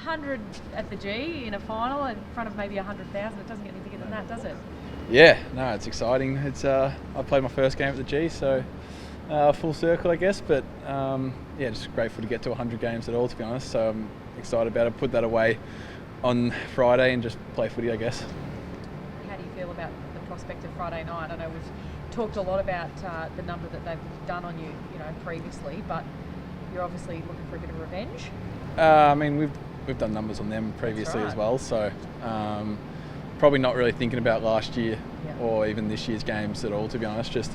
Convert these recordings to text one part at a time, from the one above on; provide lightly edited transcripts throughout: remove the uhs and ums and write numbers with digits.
100 at the G in a final in front of maybe 100,000. It doesn't get any bigger than that, does it? Yeah, no, it's exciting. It's I played my first game at the G, so full circle, I guess. But yeah, just grateful to get to 100 games at all, to be honest. So I'm excited about it. Put that away on Friday and just play footy, I guess. How do you feel about the prospect of Friday night? I know we've talked a lot about the number that they've done on you, previously, but you're obviously looking for a bit of revenge. I mean, we've done numbers on them previously as well, so probably not really thinking about last year or even this year's games at all, to be honest. Just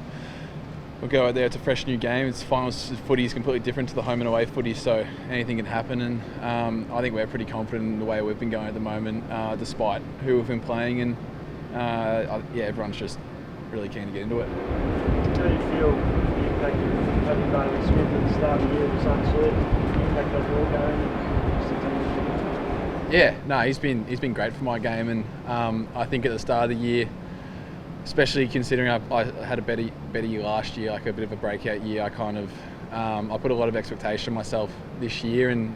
we'll go out there, it's a fresh new game. It's finals footy is completely different to the home and away footy, so anything can happen. And I think we're pretty confident in the way we've been going at the moment, despite who we've been playing. And everyone's just really keen to get into it. How do you feel the impact of having Bailey Smith at the start of the year was uncertain, the impact of your game? Yeah, no, he's been great for my game, and I think at the start of the year, especially considering I had a better year last year, like a bit of a breakout year, I put a lot of expectation on myself this year, and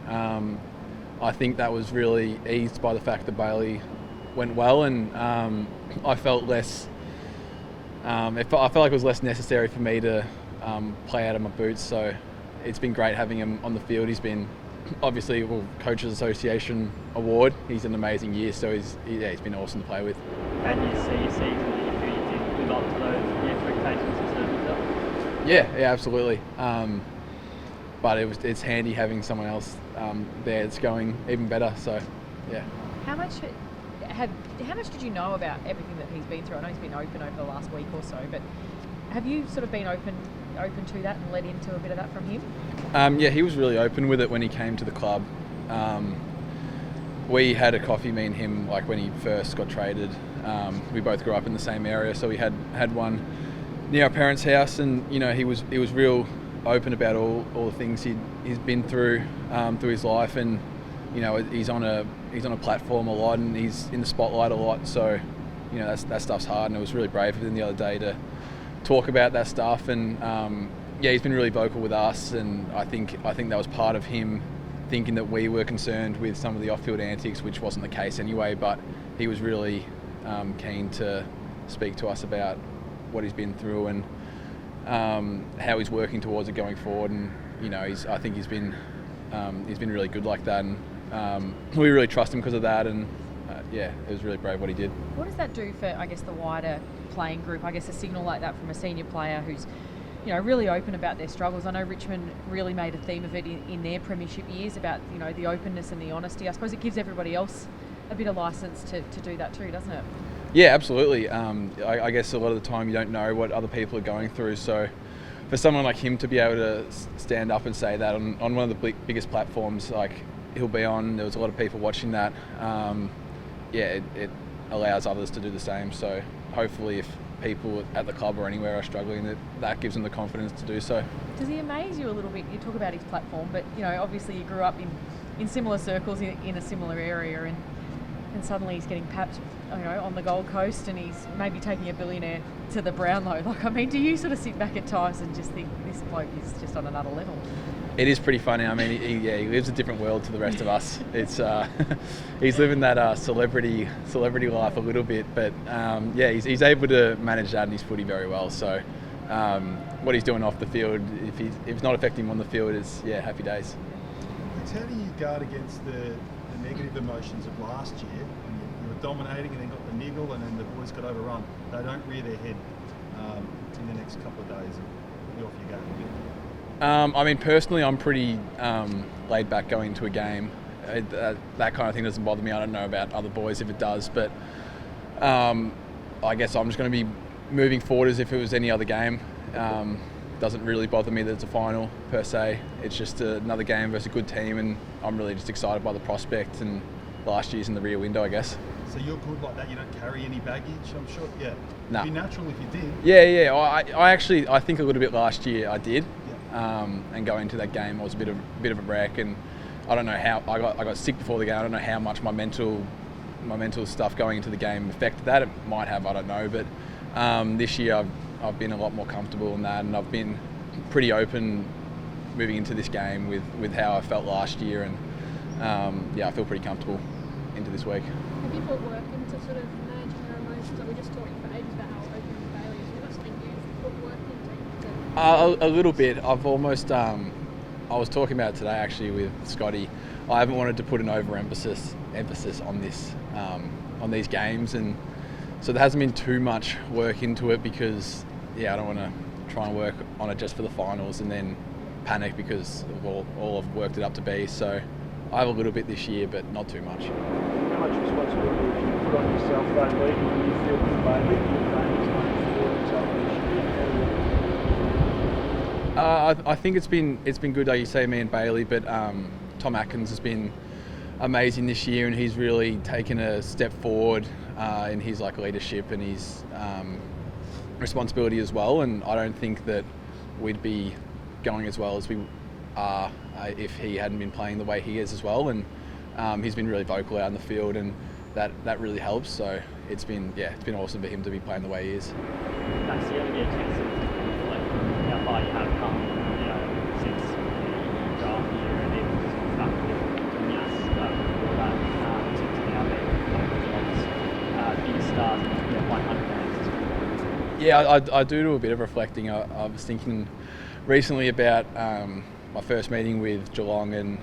I think that was really eased by the fact that Bailey went well, and I felt less. I felt like it was less necessary for me to play out of my boots. So it's been great having him on the field. He's been obviously Coaches Association award. He's an amazing year, so he's been awesome to play with. How do you see your season? Do you feel you did live up to the expectations you set yourself? Yeah, absolutely. But it's handy having someone else there that's going even better. So yeah. How much did you know about everything that he's been through? I know he's been open over the last week or so, but have you sort of been open to that and led into a bit of that from him? Yeah, he was really open with it when he came to the club. We had a coffee, me and him, like when he first got traded. We both grew up in the same area, so we had one near our parents' house, and he was real open about all the things he's been through his life, and he's on a platform a lot, and he's in the spotlight a lot. So that stuff's hard, and it was really brave of him the other day to talk about that stuff. And he's been really vocal with us, and I think that was part of him thinking that we were concerned with some of the off-field antics, which wasn't the case anyway. But he was really keen to speak to us about what he's been through and how he's working towards it going forward. And I think he's been really good like that, and we really trust him because of that. And it was really brave what he did. What does that do for, I guess, the wider playing group? I guess a signal like that from a senior player who's really open about their struggles. I know Richmond really made a theme of it in their premiership years about the openness and the honesty. I suppose it gives everybody else a bit of license to do that too, doesn't it? Yeah, absolutely. I guess a lot of the time you don't know what other people are going through, so for someone like him to be able to stand up and say that on one of the biggest platforms like he'll be on, there was a lot of people watching that, it allows others to do the same. So hopefully if people at the club or anywhere are struggling, that gives them the confidence to do so. Does he amaze you a little bit? You talk about his platform, but obviously you grew up in similar circles in a similar area, and suddenly he's getting papped on the Gold Coast, and he's maybe taking a billionaire to the Brownlow. Do you sort of sit back at times and just think this bloke is just on another level? It is pretty funny. I mean, he lives a different world to the rest of us. It's he's living that celebrity life a little bit, but he's able to manage that in his footy very well. So what he's doing off the field, if it's not affecting him on the field, is happy days. How do you guard against the negative emotions of last year? You were dominating and then got the niggle, and then the boys got overrun. They don't rear their head in the next couple of days, and you're off you go. I mean, personally, I'm pretty laid back going into a game. That kind of thing doesn't bother me. I don't know about other boys if it does, but I guess I'm just going to be moving forward as if it was any other game. Doesn't really bother me that it's a final per se. It's just another game versus a good team, and I'm really just excited by the prospect, and last year's in the rear window, I guess. So you're good like that? You don't carry any baggage, I'm sure? Yeah. No. It'd be natural if you did. Yeah. I think a little bit last year I did. And going into that game, I was a bit of a wreck, and I don't know how I got sick before the game. I don't know how much my mental stuff going into the game affected that. It might have, I don't know, but this year I've been a lot more comfortable in that, and I've been pretty open moving into this game with how I felt last year, and I feel pretty comfortable into this week. Have you put work into sort of managing your emotions? Like, we just talking for ages about how open Bailey is. Is that something you've put work into? A little bit. I've almost. I was talking about it today actually with Scotty. I haven't wanted to put an emphasis on this, on these games, and so there hasn't been too much work into it because, I don't want to try and work on it just for the finals and then panic because of all I've worked it up to be. So I have a little bit this year, but not too much. How much responsibility have you put on yourself that week? Do you feel good about it? I think it's been good, like you say, me and Bailey, but Tom Atkins has been amazing this year, and he's really taken a step forward in his leadership and his responsibility as well. And I don't think that we'd be going as well as we are if he hadn't been playing the way he is as well. And he's been really vocal out in the field, and that really helps. So it's been awesome for him to be playing the way he is. Max, do you ever get a chance to reflect on how far you have come, since you draft year and even just back with Nias, all that, to now being biggest stars in 100 games? Yeah, I do a bit of reflecting. I was thinking recently about my first meeting with Geelong and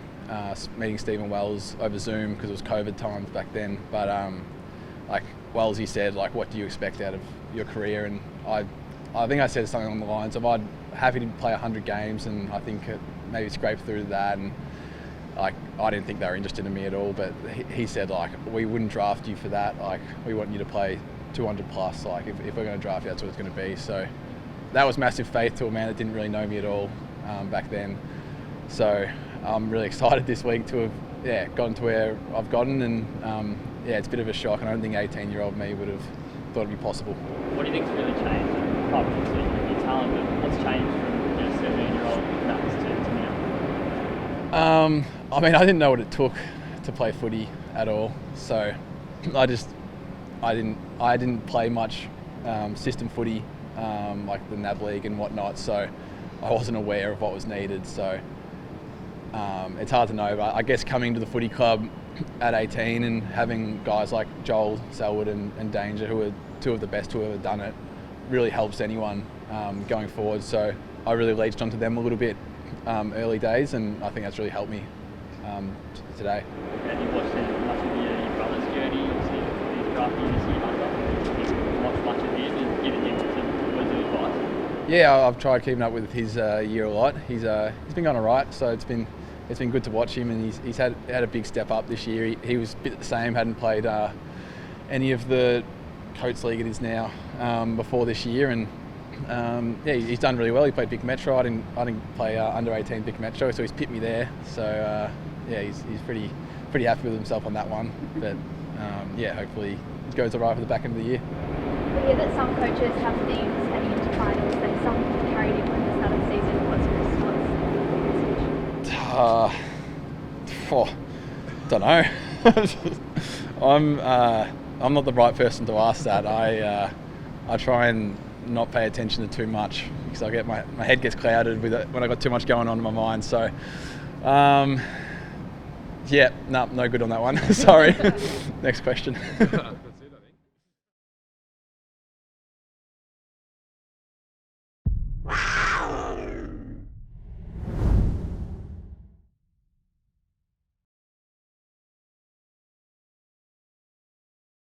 meeting Stephen Wells over Zoom because it was COVID times back then. But Wells, he said, what do you expect out of your career? And I think I said something along the lines of I'm happy to play 100 games, and I think maybe scrape through to that. And I didn't think they were interested in me at all, but he said we wouldn't draft you for that. We want you to play 200 plus. If we're going to draft you, that's what it's going to be. So that was massive faith to a man that didn't really know me at all back then. So I'm really excited this week to have gotten to where I've gotten, and it's a bit of a shock. And I don't think 18-year-old me would have thought it'd be possible. What do you think's really changed? Obviously, your talent, but what's changed from 17-year-old Max to now? I didn't know what it took to play footy at all, so I didn't play much system footy like the NAB League and whatnot, so I wasn't aware of what was needed. So it's hard to know, but I guess coming to the footy club at 18 and having guys like Joel Selwood and Danger, who are two of the best who have ever done it, really helps anyone going forward. So I really leached onto them a little bit early days, and I think that's really helped me today. Have you watched much of your brother's journey? Obviously, he's drafting this year under. Have you watched much of him and given him some words of advice? Yeah, I've tried keeping up with his year a lot. He's been going all right, so it's been good to watch him, and he's had a big step up this year. He was a bit the same, hadn't played any of the Coates League it is now before this year, and he's done really well. He played Vic Metro. I didn't play under 18 Vic Metro, so he's pipped me there. So he's pretty happy with himself on that one. But hopefully it goes all right for the back end of the year. We hear that some coaches have themes heading into finals that some carried in from the start of the season. What's your response? Don't know. I'm not the right person to ask that. I try and not pay attention to too much because I get my head gets clouded with it when I got too much going on in my mind. So, no good on that one. Sorry. Next question.